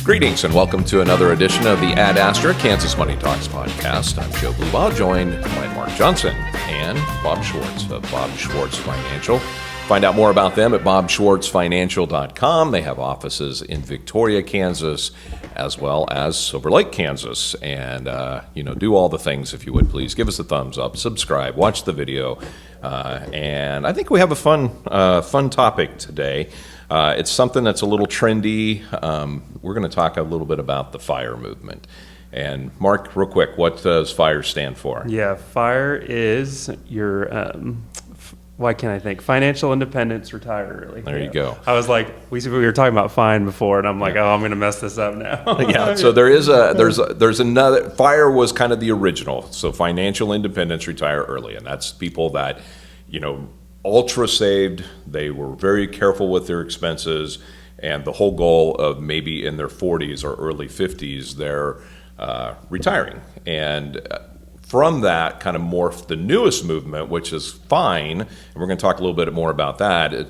Greetings and welcome to another edition of the Ad Astra Kansas Money Talks podcast. I'm Joe Blubaugh, joined by Mark Johnson and Bob Schwartz of Bob Schwartz Financial. Find out more about them at bobschwartzfinancial.com. They have offices in Victoria, Kansas, as well as Silver Lake, Kansas. And, do all the things, if you would, please. Give us a thumbs up, subscribe, watch the video. And I think we have a fun topic today. It's something that's a little trendy. We're going to talk a little bit about the FIRE movement. And Mark, real quick, what does FIRE stand for? Yeah, FIRE is your, why can't I think? Financial independence, retire early. There you go. I was like, we were talking about FINE before, and I'm like, oh, I'm going to mess this up now. Yeah, so there's another, FIRE was kind of the original. So financial independence, retire early. And that's people that, ultra saved, they were very careful with their expenses, and the whole goal of maybe in their 40s or early 50s, they're retiring. And from that kind of morphed the newest movement, which is FINE, and we're going to talk a little bit more about that.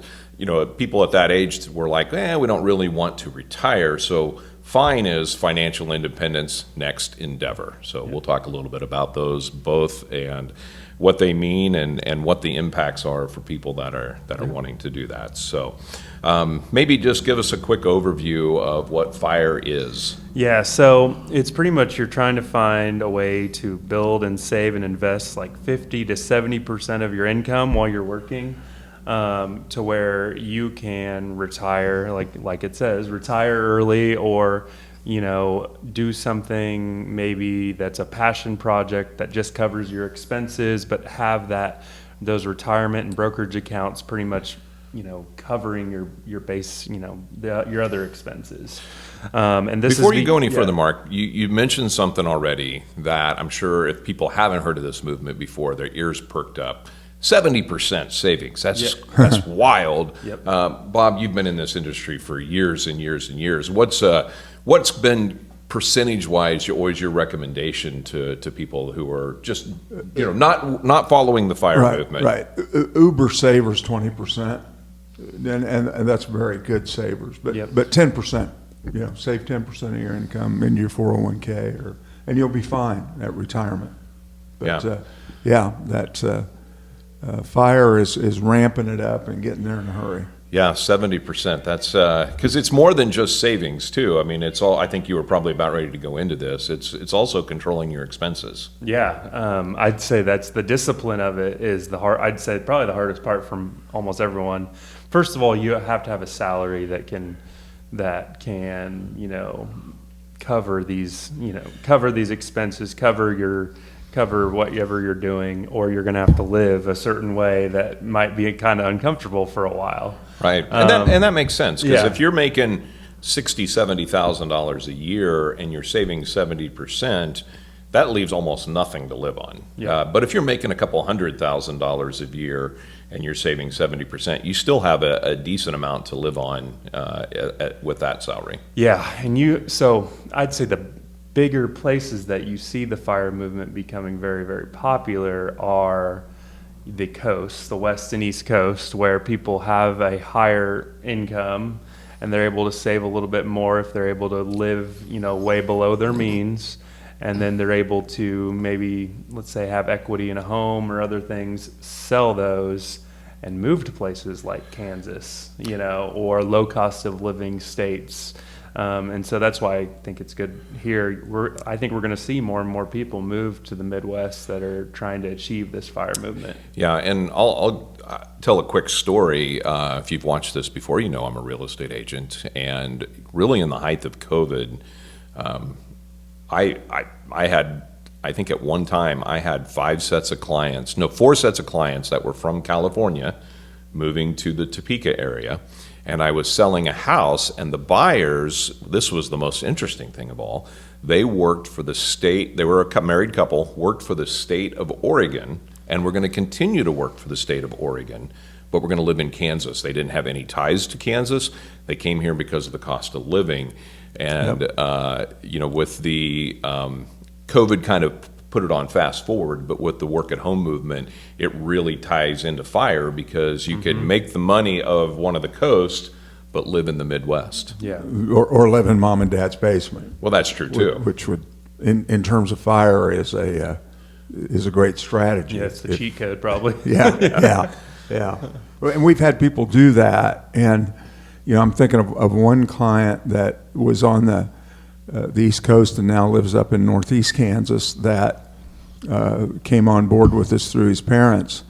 People at that age were like, we don't really want to retire, so FINE is financial independence next endeavor. So We'll talk a little bit about those both and what they mean and what the impacts are for people that are wanting to do that. So maybe just give us a quick overview of what FIRE is. Yeah, so it's pretty much you're trying to find a way to build and save and invest like 50 to 70% of your income while you're working, to where you can retire, like it says, retire early, or do something maybe that's a passion project that just covers your expenses, but have those retirement and brokerage accounts pretty much, covering your base, your other expenses. And this Before you go any further, Mark, you mentioned something already that I'm sure if people haven't heard of this movement before, their ears perked up. 70% savings. That's wild. Yep. Bob, you've been in this industry for years and years and years. What's been percentage-wise always your recommendation to people who are just not following the FIRE movement? Right. Uber savers 20%, and that's very good savers. But 10%, save 10% of your income in your 401k, and you'll be fine at retirement. But FIRE is ramping it up and getting there in a hurry. Yeah, 70%. That's because it's more than just savings too. I mean, it's all. I think you were probably about ready to go into this. It's also controlling your expenses. Yeah, I'd say that's the discipline of it is the hard. I'd say probably the hardest part from almost everyone. First of all, you have to have a salary that can cover these expenses, cover whatever you're doing, or you're going to have to live a certain way that might be kind of uncomfortable for a while. Right, and that makes sense, because if you're making $60,000, $70,000 a year and you're saving 70%, that leaves almost nothing to live on. Yeah. But if you're making a couple $100,000 a year and you're saving 70%, you still have a decent amount to live on with that salary. Yeah, so I'd say the bigger places that you see the FIRE movement becoming very, very popular are the coast, the West and East Coast, where people have a higher income and they're able to save a little bit more if they're able to live, way below their means. And then they're able to maybe, let's say, have equity in a home or other things, sell those and move to places like Kansas, or low cost of living states. And so that's why I think it's good here. I think we're going to see more and more people move to the Midwest that are trying to achieve this FIRE movement. Yeah, and I'll tell a quick story. If you've watched this before, I'm a real estate agent, and really in the height of COVID, I think at one time I had 4 sets of clients that were from California moving to the Topeka area. And I was selling a house, and the buyers, this was the most interesting thing of all, they worked for the state, they were a married couple, worked for the state of Oregon, and were going to continue to work for the state of Oregon, but we're going to live in Kansas. They didn't have any ties to Kansas. They came here because of the cost of living. And, with the COVID kind of put it on fast forward, but with the work at home movement, it really ties into FIRE, because you can make the money of one of the coast, but live in the Midwest. Yeah. or live in mom and dad's basement. Well, that's true too. Which would, in terms of fire, is a great strategy. Yeah, it's the cheat code probably. Yeah. And we've had people do that, and I'm thinking of one client that was on the East Coast and now lives up in Northeast Kansas that came on board with us through his parents,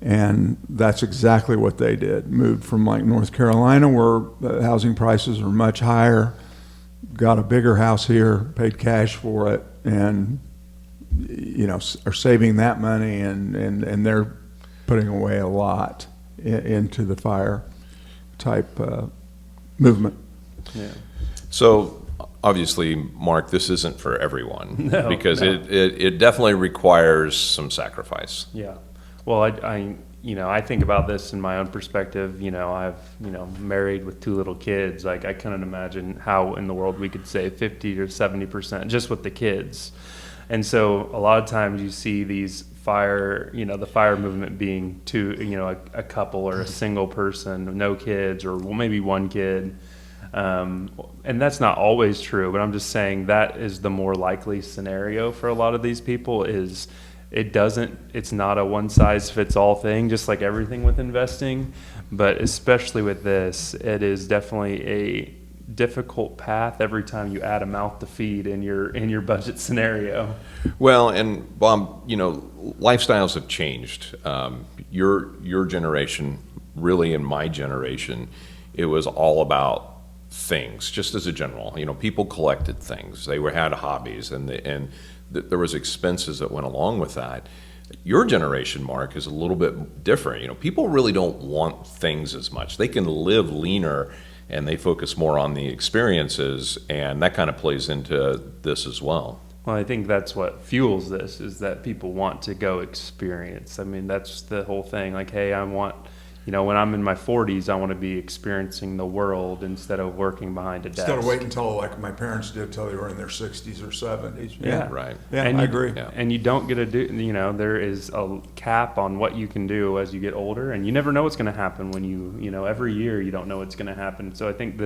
and that's exactly what they did. Moved from like North Carolina, where housing prices are much higher, got a bigger house here, paid cash for it, and are saving that money, and they're putting away a lot into the fire type movement. Yeah. So obviously, Mark, this isn't for everyone because no. it definitely requires some sacrifice. Yeah. Well, I think about this in my own perspective. I've married with 2 little kids. Like, I couldn't imagine how in the world we could save 50 or 70% just with the kids. And so a lot of times you see these the fire movement being a couple or a single person, no kids, or maybe 1 kid. And that's not always true, but I'm just saying that is the more likely scenario for a lot of these people. It's not a one size fits all thing, just like everything with investing, but especially with this, it is definitely a difficult path every time you add a mouth to feed in your budget scenario. Well, and Bob, lifestyles have changed. Your generation, really, in my generation, it was all about things, just as a general. People collected things. They had hobbies, and there was expenses that went along with that. Your generation, Mark, is a little bit different. People really don't want things as much. They can live leaner, and they focus more on the experiences, and that kind of plays into this as well. Well, I think that's what fuels this, is that people want to go experience. I mean, that's the whole thing. Like, hey, I want, when I'm in my 40s, I want to be experiencing the world instead of working behind a desk. Instead of waiting until, like my parents did, till they were in their 60s or 70s. Yeah. Right. Yeah, and I agree. Yeah. And you don't get to do, there is a cap on what you can do as you get older, and you never know what's going to happen when every year you don't know what's going to happen. So I think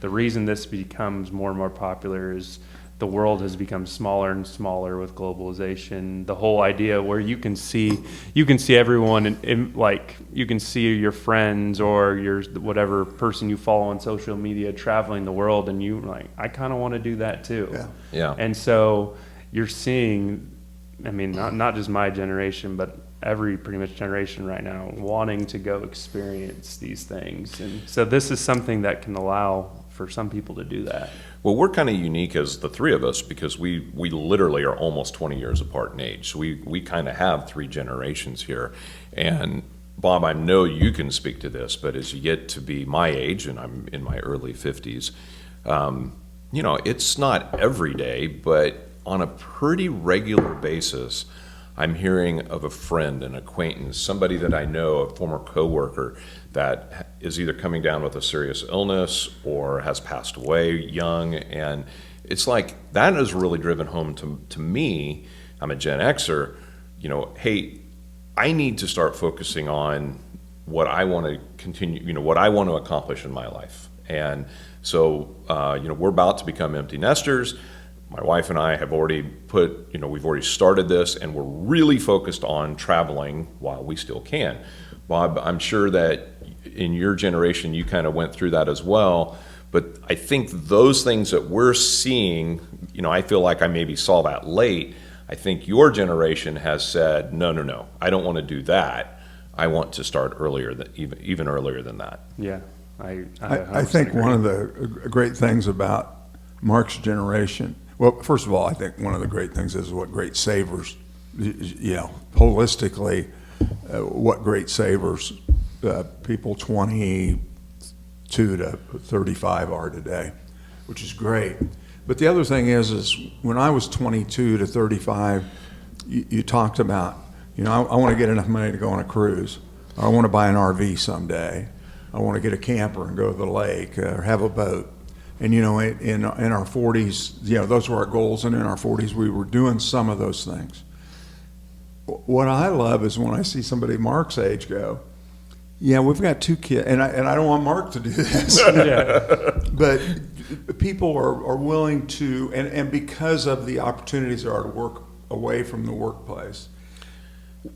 the reason this becomes more and more popular is the world has become smaller and smaller with globalization. The whole idea where you can see everyone, like you can see your friends or your whatever person you follow on social media traveling the world, and you like, I kind of want to do that too. Yeah. And so you're seeing, I mean, not just my generation, but every pretty much generation right now wanting to go experience these things. And so this is something that can allow for some people to do that. Well, we're kind of unique as the 3 of us because we literally are almost 20 years apart in age. So we kind of have 3 generations here. And Bob, I know you can speak to this, but as you get to be my age, and I'm in my early 50s, it's not every day, but on a pretty regular basis, I'm hearing of a friend, an acquaintance, somebody that I know, a former coworker, that is either coming down with a serious illness or has passed away young. And it's like that has really driven home to me, I'm a Gen Xer, hey, I need to start focusing on what I want to continue, what I want to accomplish in my life. And so, we're about to become empty nesters. My wife and I have already we've already started this, and we're really focused on traveling while we still can. Bob, I'm sure that in your generation, you kind of went through that as well. But I think those things that we're seeing, I feel like I maybe saw that late. I think your generation has said, no, I don't want to do that. I want to start earlier, even earlier than that. Yeah, I think one of the great things about Mark's generation, well, first of all, I think one of the great things is what great savers, holistically, what great savers people 22 to 35 are today, which is great. But the other thing is when I was 22 to 35, you talked about, I want to get enough money to go on a cruise. Or I want to buy an RV someday. I want to get a camper and go to the lake or have a boat. And, in our 40s, those were our goals. And in our 40s, we were doing some of those things. What I love is when I see somebody Mark's age go, Yeah, we've got 2 kids, and I don't want Mark to do this. Yeah. But people are willing to, and because of the opportunities there are to work away from the workplace,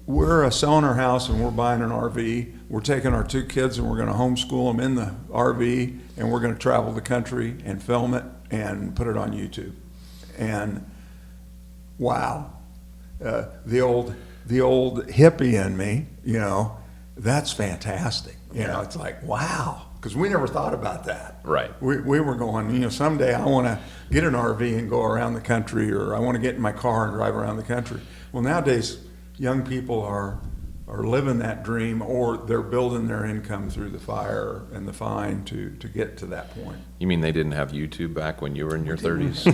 we're selling our house and we're buying an RV. We're taking our 2 kids and we're going to homeschool them in the RV, and we're going to travel the country and film it and put it on YouTube. And wow, the old hippie in me, you know, that's fantastic. You know, it's like, wow, because we never thought about that. Right. We were going, you know, someday I want to get an RV and go around the country, or I want to get in my car and drive around the country. Well, nowadays, young people are living that dream, or they're building their income through the fire and the fine to get to that point. You mean they didn't have YouTube back when you were in your 30s?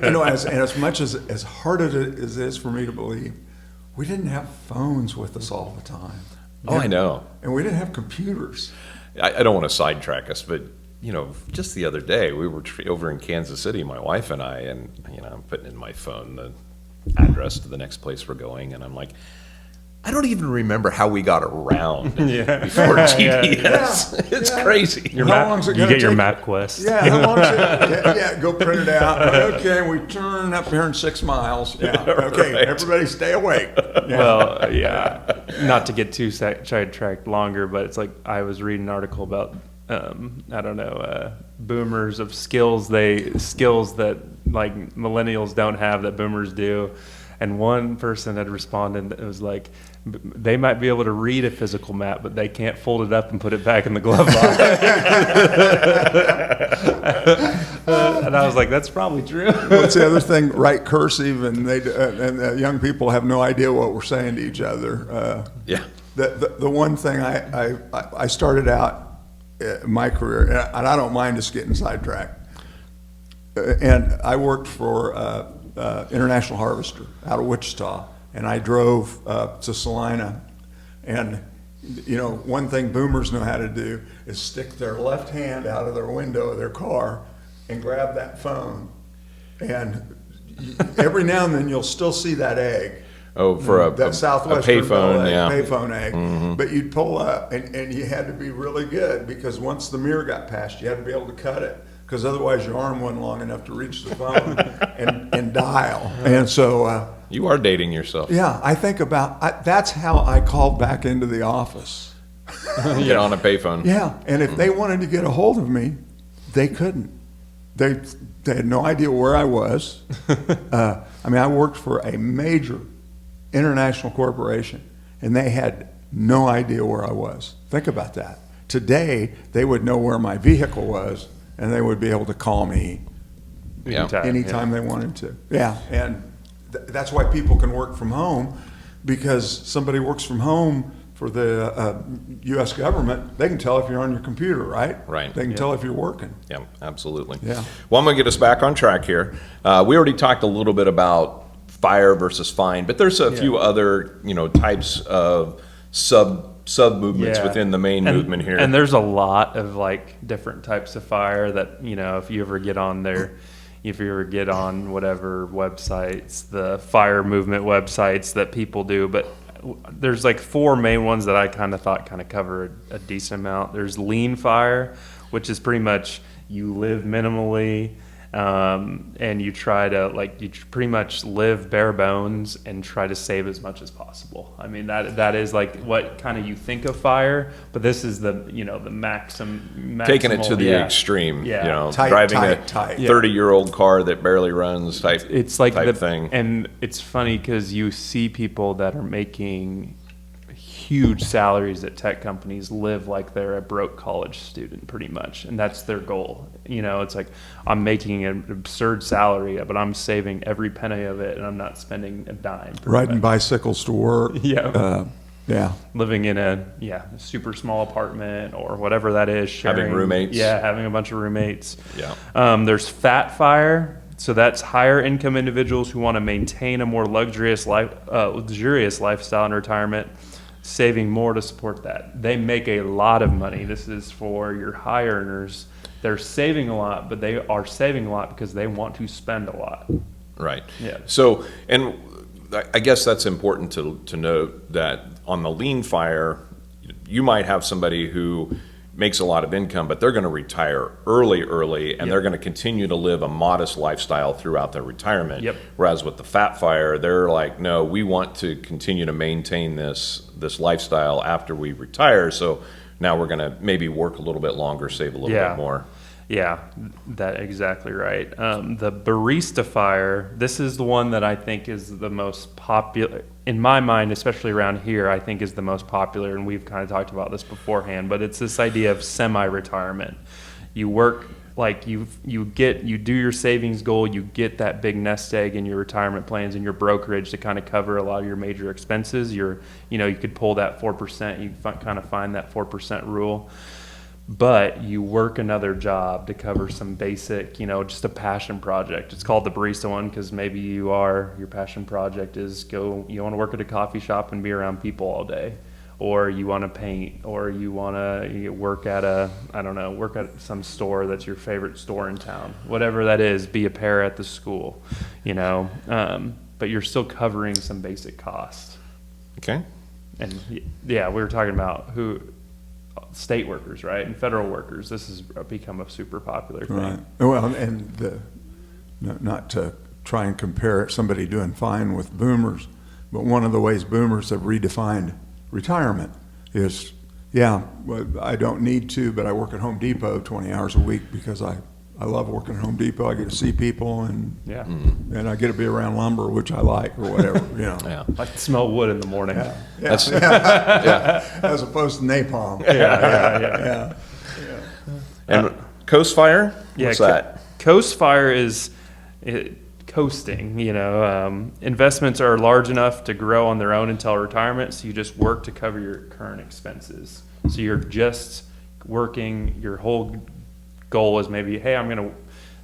You know, as much as hard as it is for me to believe, we didn't have phones with us all the time. Oh, I know. And we didn't have computers. I don't want to sidetrack us, but you know, just the other day we were over in Kansas City, my wife and I, and you know, I'm putting in my phone the address to the next place we're going, and I'm like, I don't even remember how we got around before GPS. It's crazy. Your How map, long is it you gonna get your take? MapQuest. Yeah, how long is it? Yeah, go print it out. Okay, we turn up here in 6 miles. Yeah, okay, Right. everybody stay awake. Yeah. Well, yeah, not to get too sidetracked longer, but it's like I was reading an article about I don't know, boomers of skills that like millennials don't have that boomers do. And one person had responded, it was like, they might be able to read a physical map, but they can't fold it up and put it back in the glove box. And I was like, that's probably true. What's the other thing? Write cursive, and young people have no idea what we're saying to each other. Yeah. The one thing I started out my career, and I don't mind us getting sidetracked, and I worked for International Harvester out of Wichita, and I drove to Salina, and you know, one thing boomers know how to do is stick their left hand out of their window of their car and grab that phone, and every now and then you'll still see that egg. Oh, for That Southwestern payphone, Bell egg, yeah. payphone egg. But you'd pull up, and you had to be really good, because once the mirror got past, you had to be able to cut it, because otherwise your arm wasn't long enough to reach the phone and dial. And so, You are dating yourself. yeah, I think that's how I called back into the office. Get on a payphone. Yeah, and if they wanted to get a hold of me, they couldn't. They had no idea where I was. I mean, I worked for a major international corporation, and they had no idea where I was. Think about that. Today, they would know where my vehicle was, and they would be able to call me Yeah. anytime they wanted to. Yeah, and that's why people can work from home, because somebody works from home for the U.S. government. They can tell if you're on your computer, right? Right. They can tell if you're working. Yeah, absolutely. Yeah. Well, I'm going to get us back on track here. We already talked a little bit about fire versus fine, but there's a few other, you know, types of sub movements within the main movement here. And there's a lot of like different types of fire that, you know, if you ever get on whatever websites, the fire movement websites that people do, but there's like 4 main ones that I kind of thought kind of cover a decent amount. There's lean fire, which is pretty much you live minimally, and you try to you pretty much live bare bones and try to save as much as possible. I mean, that is like what kind of you think of fire, but this is the maximum. Taking it to the yeah. extreme, Yeah. you know, Tight, driving tight, a tight. 30-year-old car that barely runs type, It's like type thing. And it's funny because you see people that are making huge salaries at tech companies live like they're a broke college student pretty much, and that's their goal. You know, it's like, I'm making an absurd salary, but I'm saving every penny of it, and I'm not spending a dime. pretty Riding much. bicycles to work. Yeah. Yeah. Living in a super small apartment or whatever that is. Having roommates. Yeah, having a bunch of roommates. Yeah. There's fat fire. So that's higher income individuals who want to maintain a more luxurious lifestyle in retirement, saving more to support that. They make a lot of money. This is for your high earners. They're saving a lot, but they are saving a lot because they want to spend a lot. Right. Yeah. So, and I guess that's important to note that on the lean fire, you might have somebody who makes a lot of income, but they're going to retire early, and they're going to continue to live a modest lifestyle throughout their retirement. Yep. Whereas with the Fat Fire, they're like, no, we want to continue to maintain this lifestyle after we retire. So now we're going to maybe work a little bit longer, save a little bit more. Yeah, that exactly right. The Barista Fire, this is the one that I think is the most popular, in my mind, especially around here, I think is the most popular, and we've kind of talked about this beforehand, but it's this idea of semi-retirement. You work, like you do your savings goal, you get that big nest egg in your retirement plans and your brokerage to kind of cover a lot of your major expenses. You could pull that 4%, you kind of find that 4% rule. But you work another job to cover some basic, just a passion project. It's called the barista one because maybe your passion project is you want to work at a coffee shop and be around people all day, or you want to paint, or you want to work at some store that's your favorite store in town. Whatever that is, be a pair at the school, but you're still covering some basic costs. Okay. And yeah, we were talking about state workers, right, and federal workers. This has become a super popular thing. Right. Well, and not to try and compare somebody doing fine with boomers, but one of the ways boomers have redefined retirement is, I don't need to, but I work at Home Depot 20 hours a week because I love working at Home Depot. I get to see people and I get to be around lumber, which I like, or whatever, Yeah. I like to smell wood in the morning. As opposed to napalm. Yeah. And Coast Fire? What's that? Coast Fire is coasting. Investments are large enough to grow on their own until retirement, so you just work to cover your current expenses. So you're just working, your whole goal is maybe, hey,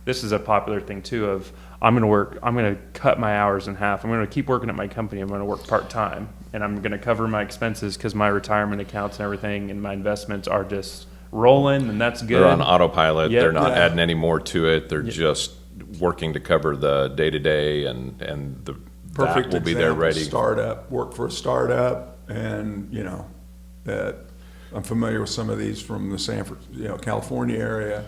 this is a popular thing too, I'm going to cut my hours in half. I'm going to keep working at my company. I'm going to work part-time, and I'm going to cover my expenses because my retirement accounts and everything and my investments are just rolling, and that's good. They're on autopilot. Yep. They're not adding any more to it. They're just working to cover the day-to-day, and Perfect that will be there ready. Work for a startup, and that I'm familiar with some of these from the Sanford, California area.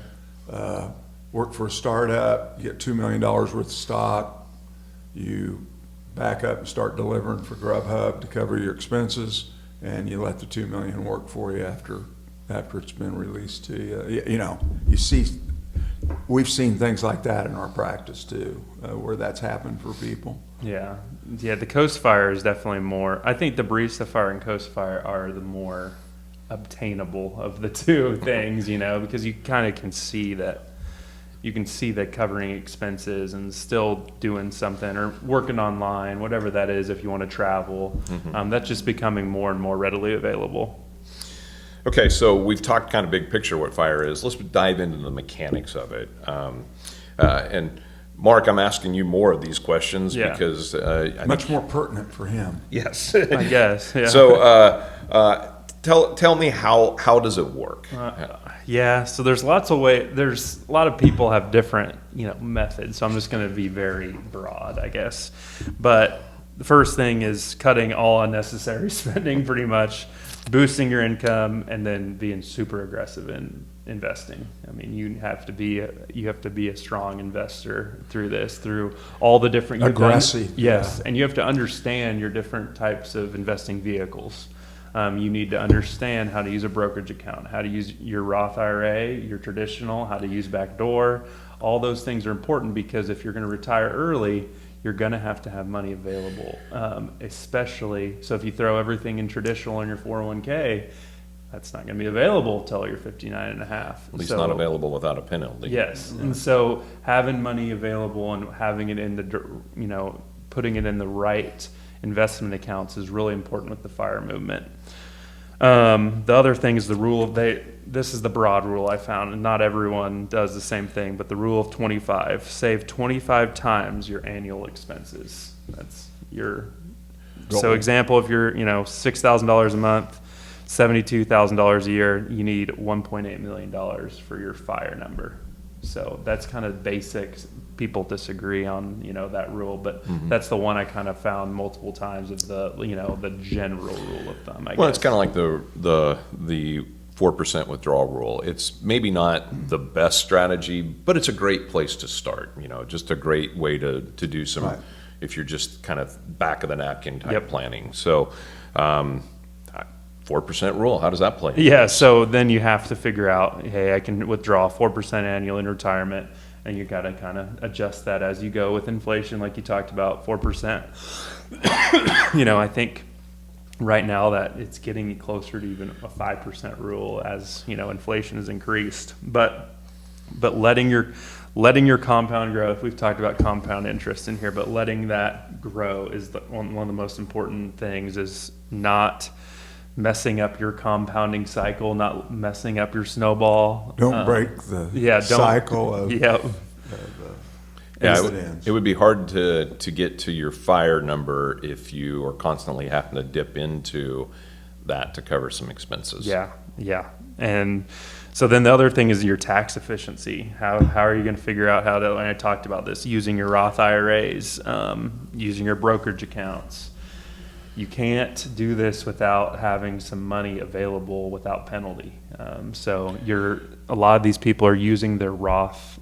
Work for a startup, you get $2 million worth of stock, you back up and start delivering for Grubhub to cover your expenses, and you let the $2 million work for you after it's been released to you. We've seen things like that in our practice too, where that's happened for people. Yeah. The Coast Fire is definitely more. I think the Barista Fire and Coast Fire are the more obtainable of the two things, because you kind of can see that. You can see that covering expenses and still doing something or working online, whatever that is, if you want to travel, that's just becoming more and more readily available. Okay, so we've talked kind of big picture what fire is. Let's dive into the mechanics of it. And Mark, I'm asking you more of these questions because much more pertinent for him. Yes, I guess. Yeah. So tell me how does it work? So there's lots of ways. There's a lot of people have different methods. So I'm just going to be very broad, I guess. But the first thing is cutting all unnecessary spending, pretty much, boosting your income, and then being super aggressive in investing. I mean, you have to be a strong investor through all the different aggressive. Yes, and you have to understand your different types of investing vehicles. You need to understand how to use a brokerage account, how to use your Roth IRA, your traditional, how to use backdoor. All those things are important because if you're going to retire early, you're going to have money available, especially. So if you throw everything in traditional in your 401k, that's not going to be available until you're 59 and a half. At least not available without a penalty. Yes. And so having money available and having it in putting it in the right investment accounts is really important with the FIRE movement. The other thing is the rule of this is the broad rule I found, and not everyone does the same thing, but the rule of 25. Save 25 times your annual expenses. That's your goal. So example, if you're $6,000 a month, $72,000 a year, you need $1.8 million for your FIRE number. So that's kind of basics. People disagree on, that rule, but that's the one I kind of found multiple times of the general rule of thumb, I Well, guess. it's kind of like the 4% withdrawal rule. It's maybe not the best strategy, but it's a great place to start, just a great way to do some, Right. if you're just kind of back of the napkin type Yep. planning. So, 4% rule, how does that play? Yeah, so then you have to figure out, hey, I can withdraw 4% annual in retirement, and you got to kind of adjust that as you go with inflation, like you talked about, 4%. I think right now that it's getting closer to even a 5% rule as, inflation has increased. But letting your compound growth, we've talked about compound interest in here, but letting that grow is one of the most important things, is not messing up your compounding cycle, not messing up your snowball. Don't break the don't- cycle of Yeah, Yeah, dividends. it would be hard to get to your fire number if you are constantly having to dip into that to cover some expenses. yeah. And so then the other thing is your tax efficiency. How are you going to figure out how to, and I talked about this, using your Roth IRAs, using your brokerage accounts. You can't do this without having some money available without penalty. So a lot of these people are using their Roth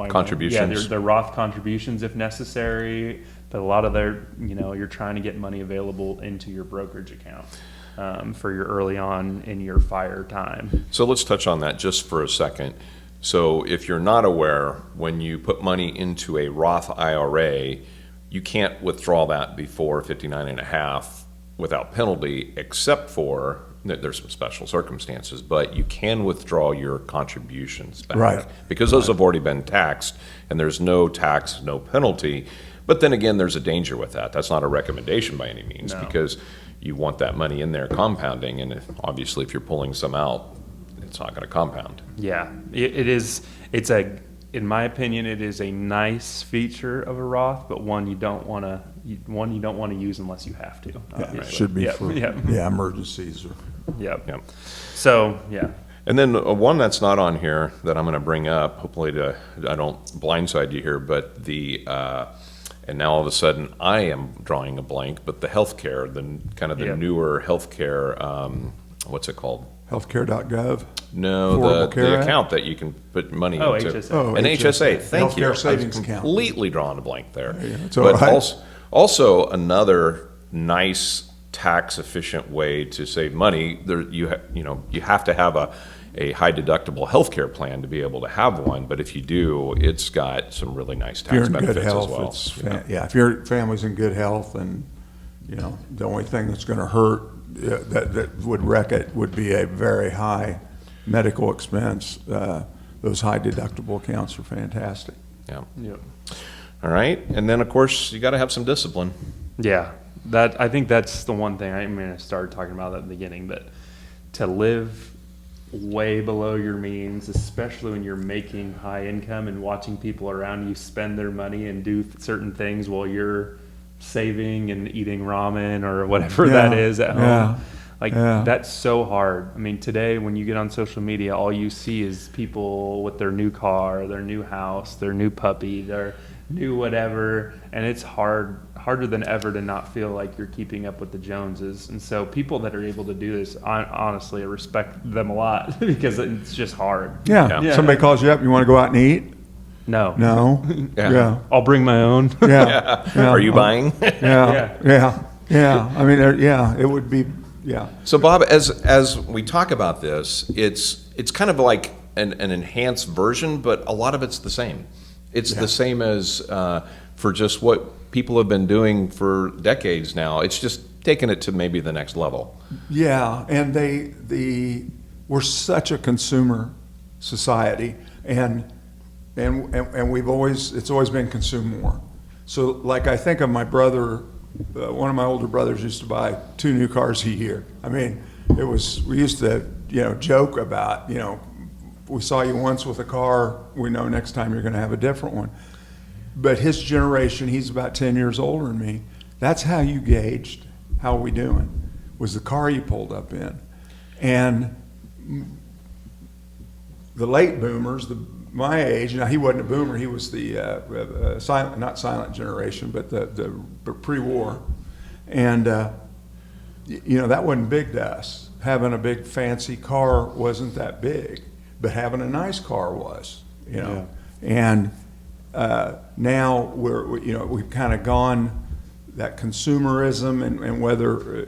Contributions. their Roth contributions if necessary, but a lot of you're trying to get money available into your brokerage account for your early on in your fire time. So let's touch on that just for a second. So if you're not aware, when you put money into a Roth IRA, you can't withdraw that before 59 and a half without penalty, except for, there's some special circumstances, but you can withdraw your contributions back. Right. Because those have already been taxed, and there's no tax, no penalty. But then again, there's a danger with that. That's not a recommendation by any means, No. because you want that money in there compounding, and obviously if you're pulling some out, it's not going to compound. Yeah, in my opinion, it is a nice feature of a Roth, but one you don't want to use unless you have to. Yeah, Obviously. it should be Yep, for yep, emergencies or yep. Yep. So yeah, And then one that's not on here that I'm going to bring up, hopefully I don't blindside you here, but and now all of a sudden I am drawing a blank, but the healthcare, the kind of the Yep. newer healthcare, what's it called? healthcare.gov. No, Affordable Care the Act? account that you can put money Oh, into. HSA. Oh, An HSA, thank you. Healthcare I was savings account. completely drawing a blank there. Yeah, it's all But right. also another nice tax efficient way to save money, you have to have a high deductible healthcare plan to be able to have one, but if you do, it's got some really nice If you're tax in good benefits as health, well. it's, you know. yeah, if your family's in good health and, the only thing that's going to hurt, that would wreck it would be a very high medical expense. Those high deductible accounts are fantastic. Yeah. yep. All right, and then of course you got to have some discipline. Yeah, I think that's the one thing. I started talking about that at the beginning, but to live way below your means, especially when you're making high income and watching people around you spend their money and do certain things while you're saving and eating ramen or whatever that Yeah, is at yeah, home. Like yeah. that's so hard. I mean, today when you get on social media, all you see is people with their new car, their new house, their new puppy, their new whatever, and it's harder than ever to not feel like you're keeping up with the Joneses. And so people that are able to do this, honestly, I respect them a lot because it's just hard. Yeah. Yeah. Somebody calls you up, you want to go out and eat? No. No. Yeah. Yeah. I'll bring my own. Yeah. Yeah. Are you buying? Yeah. Yeah. I mean, it would be, yeah. So Bob, as we talk about this, it's kind of like an enhanced version, but a lot of it's the same. It's the same as for just what people have been doing for decades now. It's just taking it to maybe the next level. Yeah, and we're such a consumer society, and it's always been consume more. So, like, I think of my brother. One of my older brothers used to buy 2 new cars a year. I mean, we used to joke about we saw you once with a car, we know next time you're going to have a different one. But his generation, he's about 10 years older than me. That's how you gauged how are we doing, was the car you pulled up in. And the late boomers, my age, now he wasn't a boomer, he was the not silent generation, but the pre-war. And, that wasn't big to us. Having a big fancy car wasn't that big, but having a nice car was, Yeah. And now we've kind of gone that consumerism and whether,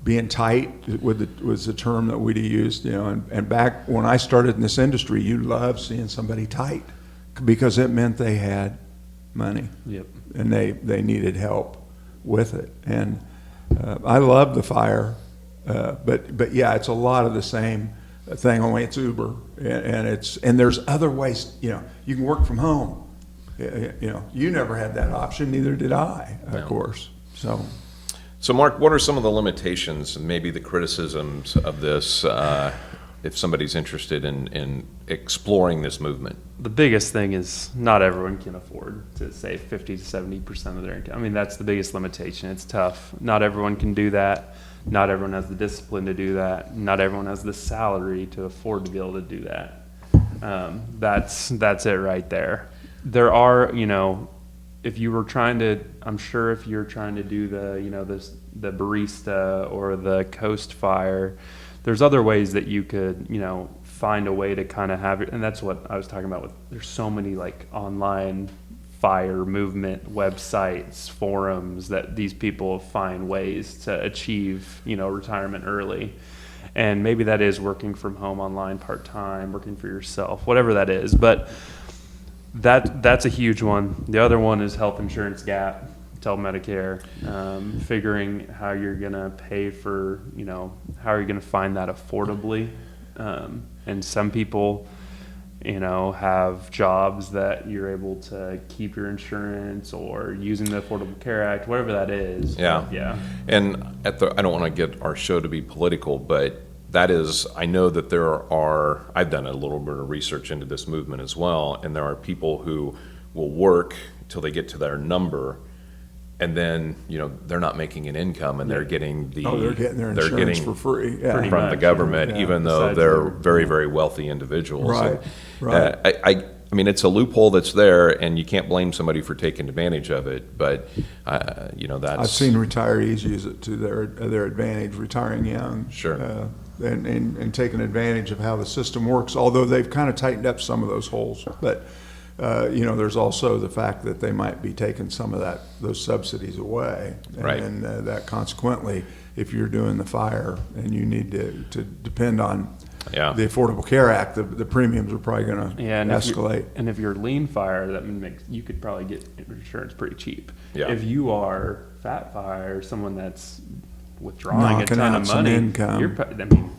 being tight was the term that we'd used, and back when I started in this industry, you loved seeing somebody tight because it meant they had money. Yep. And they needed help with it. And I love the fire, but yeah, it's a lot of the same thing, only it's Uber, and there's other ways. You can work from home. You never had that option, neither did I, of course. So Mark, what are some of the limitations and maybe the criticisms of this if somebody's interested in exploring this movement? The biggest thing is not everyone can afford to save 50 to 70% of their income. I mean, that's the biggest limitation. It's tough. Not everyone can do that. Not everyone has the discipline to do that. Not everyone has the salary to afford to be able to do that. That's it right there. There are, if you were trying to, I'm sure if you're trying to do the barista or the Coast Fire, there's other ways that you could, find a way to kind of have it. And that's what I was talking about there's so many like online fire movement websites, forums that these people find ways to achieve, retirement early. And maybe that is working from home online part-time, working for yourself, whatever that is. But that's a huge one. The other one is health insurance gap, Medicare, figuring how you're going to pay for, how are you going to find that affordably. And some people, have jobs that you're able to keep your insurance or using the Affordable Care Act, whatever that is. Yeah. Yeah. And I don't want to get our show to be political, but I know that I've done a little bit of research into this movement as well, and there are people who will work till they get to their number, and then, they're not making an income, and they're getting they're getting their insurance for free. Yeah. Pretty from much, the government, yeah. even though Besides they're their- very, very wealthy individuals. Right, And, right. I mean, it's a loophole that's there, and you can't blame somebody for taking advantage of it, but, that's. I've seen retirees use it to their advantage, retiring young. Sure. And taking advantage of how the system works, although they've kind of tightened up some of those holes. But, there's also the fact that they might be taking some of those subsidies away. Right. And that consequently, if you're doing the fire and you need to depend on Yeah. the Affordable Care Act, the premiums are probably going to And escalate. If you're lean fire, you could probably get insurance pretty cheap. Yeah. If you are fat fire, someone that's withdrawing Knocking a ton out of some money, income.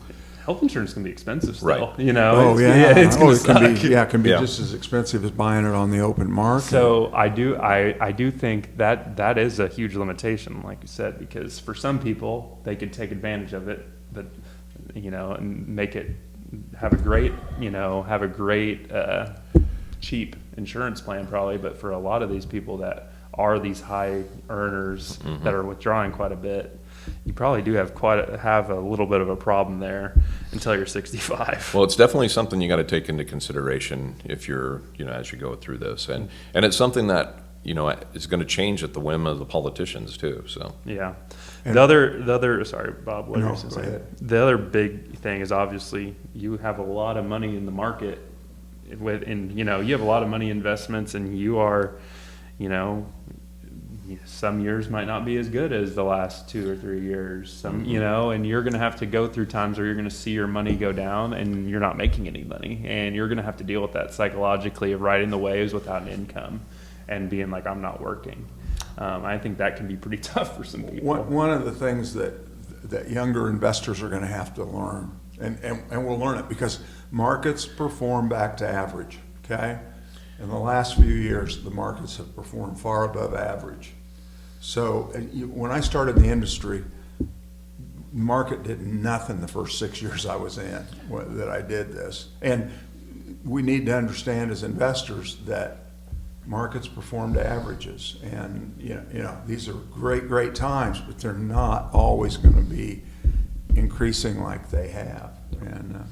health insurance can be expensive still. Right. Oh, It's gonna it suck. can be Yeah. just as expensive as buying it on the open market. So I do think that is a huge limitation, like you said, because for some people they could take advantage of it, but and make it have a great cheap insurance plan probably. But for a lot of these people that are these high earners that are withdrawing quite a bit, you probably do have have a little bit of a problem there until you're 65. Well, it's definitely something you got to take into consideration if you're, as you go through this, and it's something that is going to change at the whim of the politicians too. So Yeah. And- The other, sorry, Bob, what No, were you going to go say? ahead. The other big thing is obviously you have a lot of money in the market you have a lot of money investments, and you are, some years might not be as good as the last 2 or 3 years. Some, and you're going to have to go through times where you're going to see your money go down and you're not making any money, and you're going to have to deal with that psychologically of riding the waves without an income and being like, I'm not working. I think that can be pretty tough for some people. One of the things that younger investors are going to have to learn, and we'll learn it because markets perform back to average, okay? In the last few years, the markets have performed far above average. So when I started in the industry, the market did nothing the first 6 years I was in that I did this. And we need to understand as investors that markets perform to averages, and these are great times, but they're not always going to be increasing like they have. And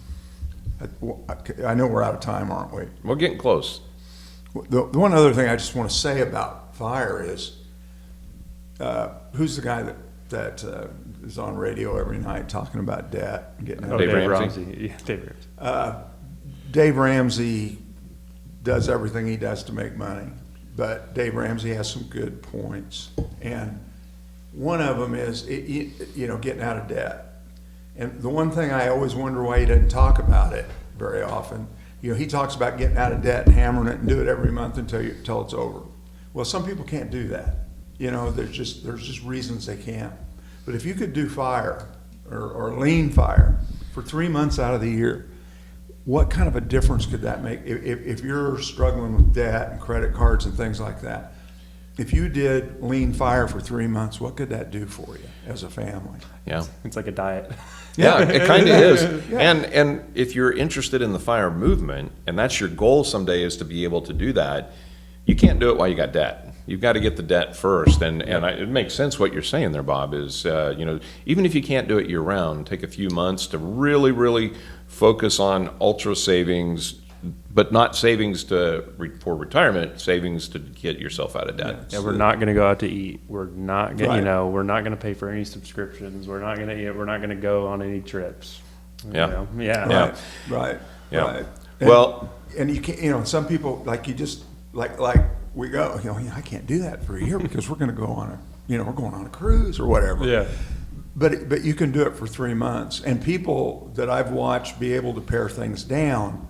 I know we're out of time, aren't we? We're getting close. The one other thing I just want to say about fire is, who's the guy that is on radio every night talking about debt and getting out of Dave Dave Ramsey? Ramsey. Yeah, Dave Ramsey. Dave Ramsey does everything he does to make money, but Dave Ramsey has some good points. And one of them is, getting out of debt. And the one thing I always wonder why he doesn't talk about it very often, he talks about getting out of debt and hammering it and do it every month until it's over. Well, some people can't do that. There's just reasons they can't. But if you could do fire or lean fire for 3 months out of the year, what kind of a difference could that make? If you're struggling with debt and credit cards and things like that, if you did lean fire for 3 months, what could that do for you as a family? Yeah. It's like a diet. Yeah, it kind of is. Yeah. And if you're interested in the fire movement, and that's your goal someday is to be able to do that, you can't do it while you got debt. You've got to get the debt first. It makes sense what you're saying there, Bob, is, even if you can't do it year round, take a few months to really, really focus on ultra savings, but not savings for retirement, savings to get yourself out of debt. Yeah, we're not going to go out to eat. We're not going, Right. we're not going to pay for any subscriptions. We're not going to go on any trips. Yeah. Yeah. Yeah. Right. Yeah. Right. Well- and you can't. Some people like we go. I can't do that for a year because we're going to go on we're going on a cruise or whatever. Yeah. But you can do it for 3 months, and people that I've watched be able to pare things down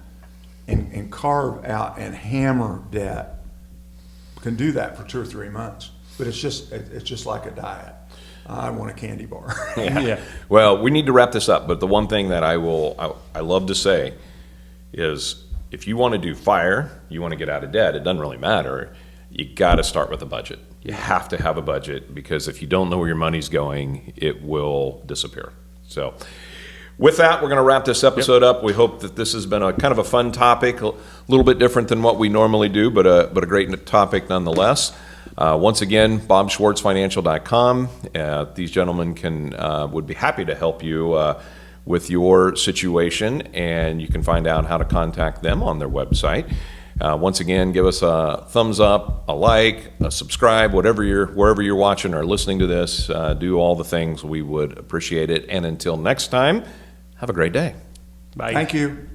and carve out and hammer debt can do that for 2 or 3 months. But it's just like a diet. I want a candy bar. Yeah. Well, we need to wrap this up, but the one thing that I love to say is if you want to do fire, you want to get out of debt, it doesn't really matter. You got to start with a budget. You have to have a budget because if you don't know where your money's going, it will disappear. So with that, we're going to wrap this episode up. We hope that this has been a kind of a fun topic, a little bit different than what we normally do, but a great topic nonetheless. Once again, BobSchwartzFinancial.com. These gentlemen would be happy to help you with your situation, and you can find out how to contact them on their website. Once again, give us a thumbs up, a like, a subscribe, wherever you're watching or listening to this. Do all the things. We would appreciate it. And until next time, have a great day. Bye. Thank you.